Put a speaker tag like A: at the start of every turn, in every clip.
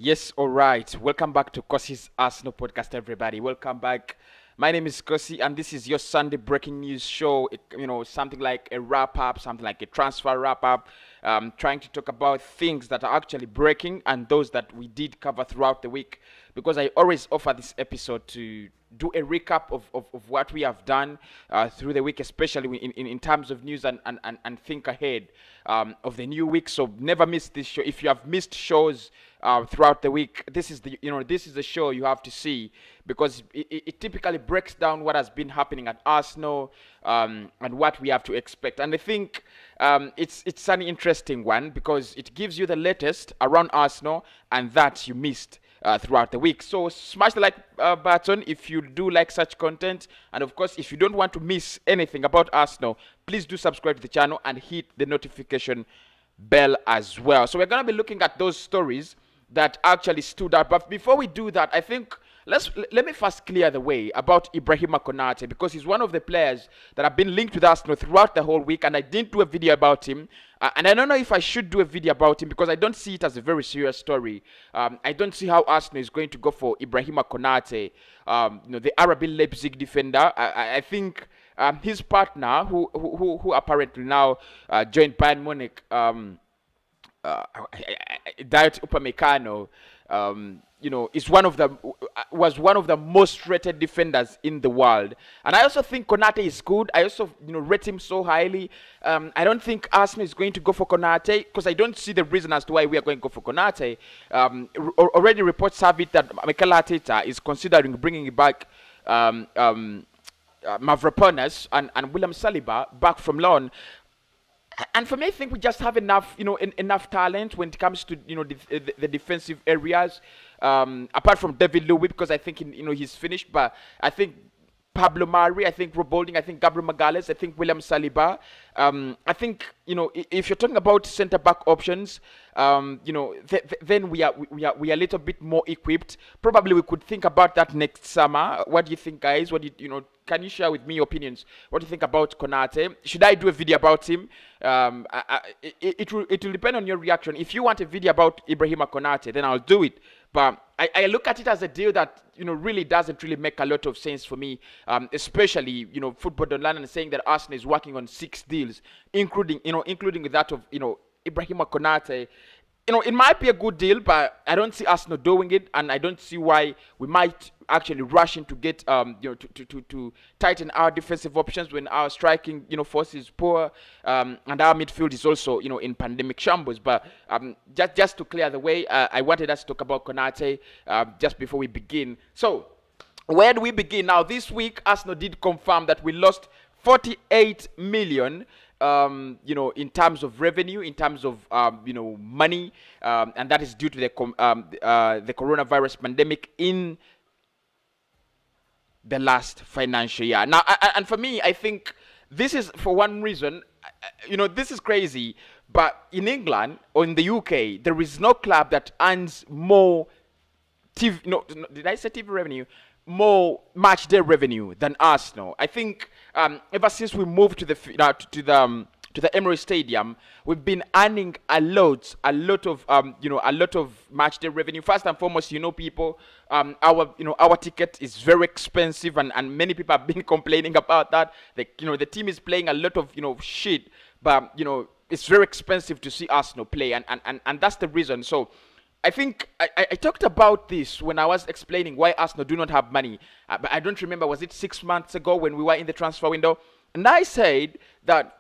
A: Yes, all right. Welcome back to Kosi's Arsenal podcast, everybody. Welcome back. My name is Kosi, and this is your Sunday breaking news show. Something like a wrap up, something like a transfer wrap up. Trying to talk about things that are actually breaking and those that we did cover throughout the week. Because I always offer this episode to do a recap of what we have done through the week, especially in terms of news and think ahead of the new week. So never miss this show. If you have missed shows throughout the week, this is the show you have to see, because it typically breaks down what has been happening at Arsenal and what we have to expect. And I think it's an interesting one because it gives you the latest around Arsenal and that you missed throughout the week. So smash the like button if you do like such content, and of course if you don't want to miss anything about Arsenal, please do subscribe to the channel and hit the notification bell as well. So we're going to be looking at those stories that actually stood out. But before we do that, I think let me first clear the way about Ibrahima Konate, because he's one of the players that have been linked with Arsenal throughout the whole week, and I didn't do a video about him. And I don't know if I should do a video about him because I don't see it as a very serious story. I don't see how Arsenal is going to go for Ibrahima Konate, the RB Leipzig defender. I think his partner, who apparently now joined Bayern Munich, Dayot Upamecano, was one of the most rated defenders in the world. And I also think Konate is good. I also rate him so highly. I don't think Arsenal is going to go for Konate because I don't see the reason as to why we are going to go for Konate. Already reports have it that Mikel Arteta is considering bringing back Mavropanos and William Saliba back from loan. And for me, I think we just have enough, enough talent when it comes to, the defensive areas. Apart from David Luiz, because I think, he's finished. But I think Pablo Mari, I think Rob Holding, I think Gabriel Magalhaes, I think William Saliba. I think, if you're talking about centre-back options, then we are a little bit more equipped. Probably we could think about that next summer. What do you think, guys? What do can you share with me your opinions? What do you think about Konate? Should I do a video about him? It will depend on your reaction. If you want a video about Ibrahima Konate, then I'll do it. But I look at it as a deal that really doesn't really make a lot of sense for me, especially Football Online and saying that Arsenal is working on 6 deals, including that of Ibrahima Konate. It might be a good deal, but I don't see Arsenal doing it, and I don't see why we might actually rush in to get to tighten our defensive options when our striking force is poor, and our midfield is also in pandemic shambles. But just to clear the way, I wanted us to talk about Konate just before we begin. So where do we begin now? This week Arsenal did confirm that we lost 48 million. In terms of revenue, in terms of money, and that is due to the coronavirus pandemic in the last financial year. Now, and for me, I think this is for one reason. This is crazy, but in England or in the UK, there is no club that earns more TV. No, did I say TV revenue? More match day revenue than Arsenal. I think ever since we moved to the Emirates Stadium, we've been earning a lot of match day revenue. First and foremost, people, our ticket is very expensive, and many people have been complaining about that. The team is playing a lot of shit, but it's very expensive to see Arsenal play, and that's the reason. So I think I talked about this when I was explaining why Arsenal do not have money. But I don't remember, was it 6 months ago when we were in the transfer window? And I said that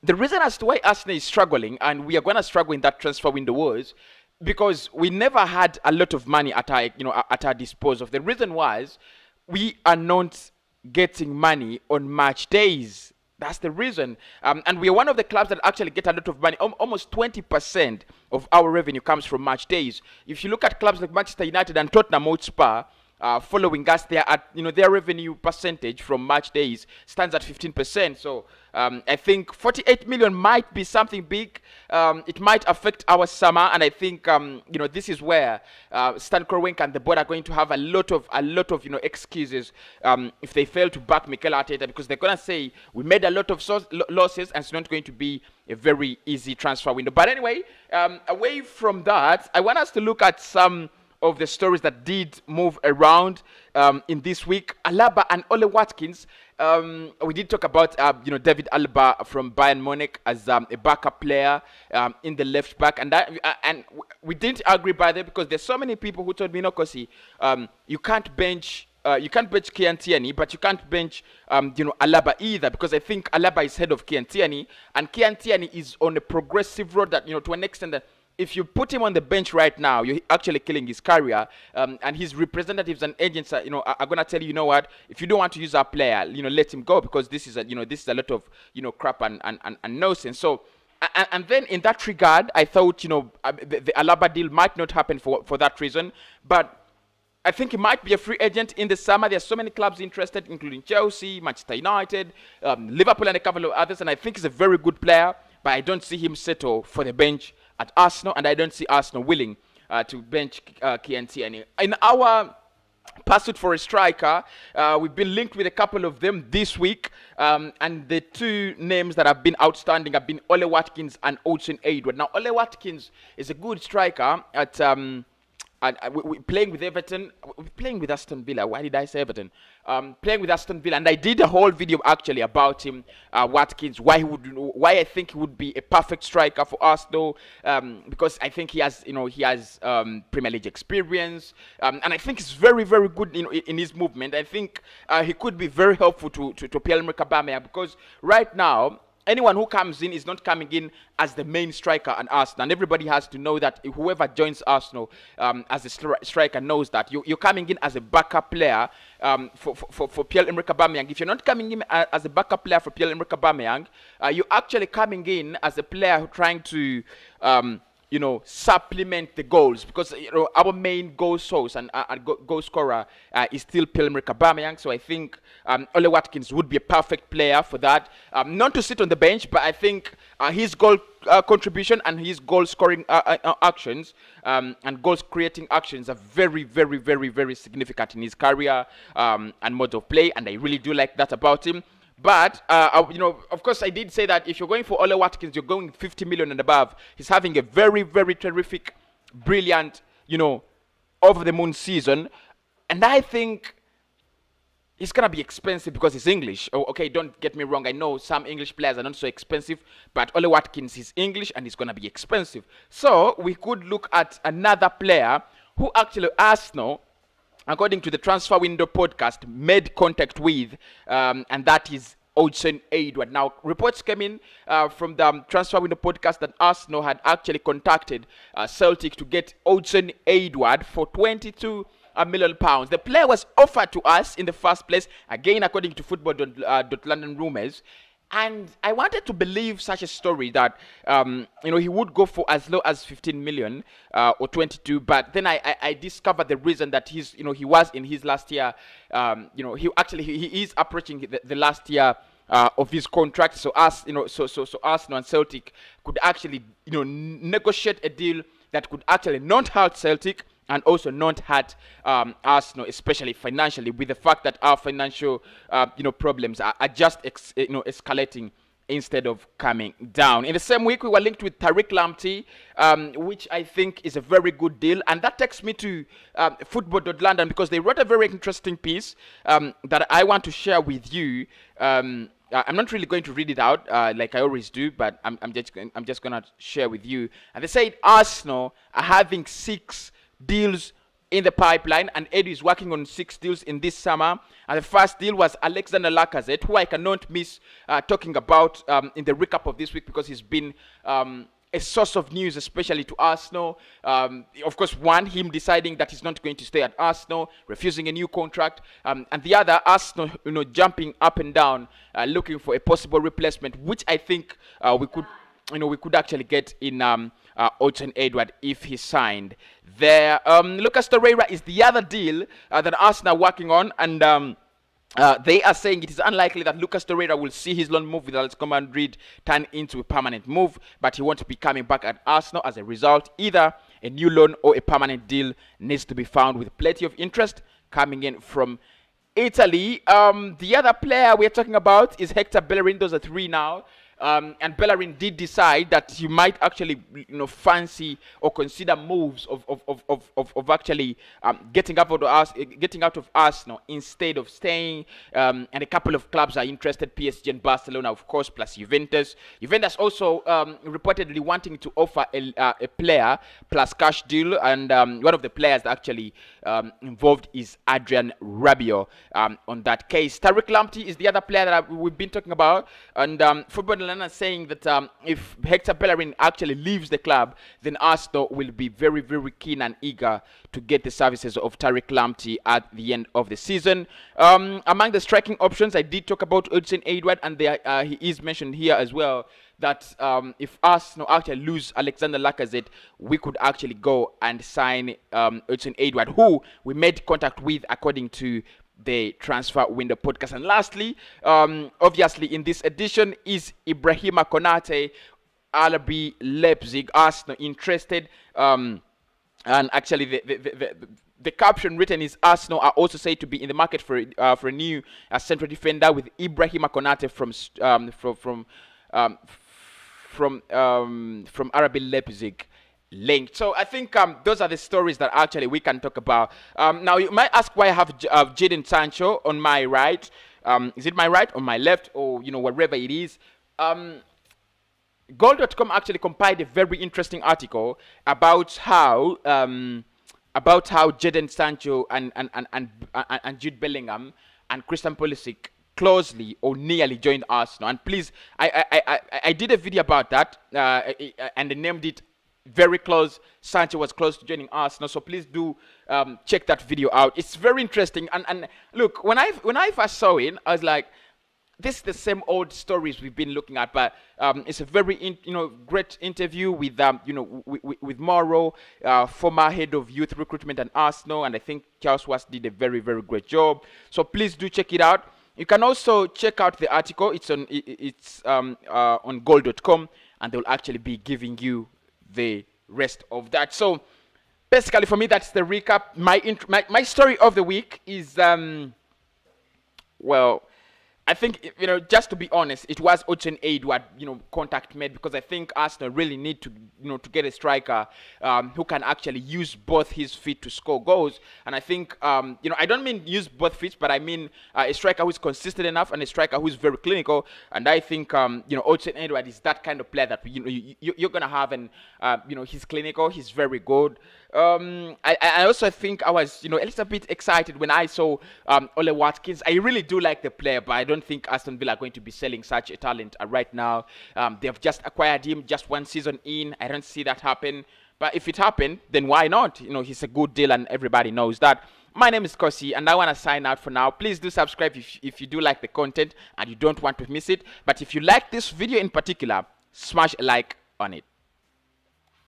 A: the reason as to why Arsenal is struggling, and we are going to struggle in that transfer window, was because we never had a lot of money at our disposal. The reason was we are not getting money on match days. That's the reason. And we are one of the clubs that actually get a lot of money. Almost 20% of our revenue comes from match days. If you look at clubs like Manchester United and Tottenham Hotspur, following us. They are at, their revenue percentage from match days stands at 15%. So I think 48 million might be something big. It might affect our summer, and I think this is where Stan Kroenke and the board are going to have a lot of excuses if they fail to back Mikel Arteta, because they're gonna say we made a lot of losses and it's not going to be a very easy transfer window. But anyway, away from that, I want us to look at some of the stories that did move around in this week. Alaba and Ole Watkins. We did talk about David Alaba from Bayern Munich as a backup player in the left back, and we didn't agree by that, because there's so many people who told me, no, Kosi, you can't bench Kian Tierney, but you can't bench Alaba either, because I think Alaba is head of Kian Tierney, and Kian Tierney is on a progressive road that, to an extent that if you put him on the bench right now, you're actually killing his career. And his representatives and agents are gonna tell you, what, if you don't want to use our player, let him go, because this is a lot of crap and nonsense. So. And then in that regard, I thought the Alaba deal might not happen for that reason, but I think he might be a free agent in the summer. There are so many clubs interested, including Chelsea, Manchester United, Liverpool, and a couple of others. And I think he's a very good player, but I don't see him settle for the bench at Arsenal, and I don't see Arsenal willing to bench Kian Tierney. In our pursuit for a striker, we've been linked with a couple of them this week, and the two names that have been outstanding have been Ole Watkins and Hudson-Odoi. Now, Ole Watkins is a good striker at we playing with Everton, playing with Aston Villa. Why did I say Everton? Playing with Aston Villa, and I did a whole video actually about him, Watkins, why I think he would be a perfect striker for Arsenal, because I think he has Premier League experience, and I think he's very, very good in his movement. I think he could be very helpful to Pierre-Emerick Aubameyang, because right now, anyone who comes in is not coming in as the main striker at Arsenal. And everybody has to know that whoever joins Arsenal as a striker knows that you're coming in as a backup player for Pierre-Emerick Aubameyang. If you're not coming in as a backup player for Pierre-Emerick Aubameyang, you're actually coming in as a player trying to supplement the goals, because our main goal source and goal scorer is still Pierre-Emerick Aubameyang. So I think Ole Watkins would be a perfect player for that. Not to sit on the bench, but I think his goal contribution and his goal scoring actions and goals creating actions are very, very, very, very significant in his career and mode of play, and I really do like that about him. But, of course, I did say that if you're going for Ole Watkins, you're going 50 million and above. He's having a very, very terrific, brilliant, over-the-moon season. And I think he's going to be expensive because he's English. Oh, okay, don't get me wrong. I know some English players are not so expensive, but Ole Watkins is English and he's going to be expensive. So we could look at another player who actually Arsenal, according to the Transfer Window podcast, made contact with, and that is Hudson-Odoi. Now, reports came in from the Transfer Window podcast that Arsenal had actually contacted Celtic to get Hudson-Odoi for £22 million. The player was offered to us in the first place, again according to Football.London rumours. And I wanted to believe such a story that, he would go for as low as 15 million or 22. But then I discovered the reason that he was in his last year. He is approaching the last year of his contract. So so Arsenal and Celtic could actually, negotiate a deal that could actually not hurt Celtic and also not hurt Arsenal, especially financially, with the fact that our financial, problems are just, escalating instead of coming down. In the same week, we were linked with Tariq Lamptey, which I think is a very good deal. And that takes me to Football.London, because they wrote a very interesting piece that I want to share with you. I'm not really going to read it out like I always do, but I'm just going to share with you. And they said Arsenal are having 6 deals in the pipeline, and Eddie is working on 6 deals in this summer. And the first deal was Alexander Lacazette, who I cannot miss talking about in the recap of this week, because he's been a source of news, especially to Arsenal. Of course, one, him deciding that he's not going to stay at Arsenal, refusing a new contract, and the other, Arsenal, jumping up and down, looking for a possible replacement, which I think we could actually get in Hudson Edward if he signed there. Lucas Torreira is the other deal that Arsenal are working on, and they are saying it is unlikely that Lucas Torreira will see his loan move with Atletico Madrid turn into a permanent move, but he won't be coming back at Arsenal. As a result, either a new loan or a permanent deal needs to be found, with plenty of interest coming in from Italy. The other player we're talking about is Hector Bellerin. Those are three now. And Bellerin did decide that he might actually, fancy or consider moves of actually getting out of Arsenal instead of staying. And a couple of clubs are interested: PSG and Barcelona, of course, plus Juventus. Juventus also reportedly wanting to offer a player plus cash deal, and one of the players that actually involved is Adrian Rabiot. On that case, Tariq Lamptey is the other player that we've been talking about, and Football saying that if Hector Bellerin actually leaves the club, then Arsenal will be very, very keen and eager to get the services of Tariq Lamptey at the end of the season. Among the striking options, I did talk about Hudson Edward, and he is mentioned here as well that if Arsenal actually lose Alexander Lacazette, we could actually go and sign Hudson Edward, who we made contact with according to the Transfer Window podcast. And lastly, obviously in this edition, is Ibrahima Konate, RB Leipzig, Arsenal interested. And actually the caption written is: Arsenal are also said to be in the market for a new central defender, with Ibrahima Konate from RB Leipzig linked. So I think those are the stories that actually we can talk about. Now you might ask why I have Jadon Sancho on my right. Is it my right or my left, or whatever it is? Goal.com actually compiled a very interesting article about how Jadon Sancho and Jude Bellingham and Christian Pulisic closely or nearly joined Arsenal. And please, I did a video about that, and they named it very close. Sancho was close to joining Arsenal, so please do check that video out. It's very interesting. And look, when I first saw it, I was like, this is the same old stories we've been looking at, but it's a very great interview with with Mauro, former head of youth recruitment at Arsenal, and I think Charles Watts did a very, very great job. So please do check it out. You can also check out the article. It's on goal.com, and they'll actually be giving you the rest of that. So basically for me, that's the recap. My story of the week is well, I think, just to be honest, it was Hudson Edward, contact made, because I think Arsenal really need to, to get a striker who can actually use both his feet to score goals. And I think, I don't mean use both feet, but I mean a striker who's consistent enough and a striker who's very clinical. And I think, Hudson Edward is that kind of player that, you're going to have, and, he's clinical, he's very good. I also think I was, a little bit excited when I saw Ole Watkins. I really do like the player, but I don't think Aston Villa are going to be selling such a talent right now. They have just acquired him just one season in. I don't see that happen. But if it happened, then why not? He's a good deal, and everybody knows that. My name is Kosi, and I want to sign out for now. Please do subscribe if you do like the content and you don't want to miss it. But if you like this video in particular, smash a like on it.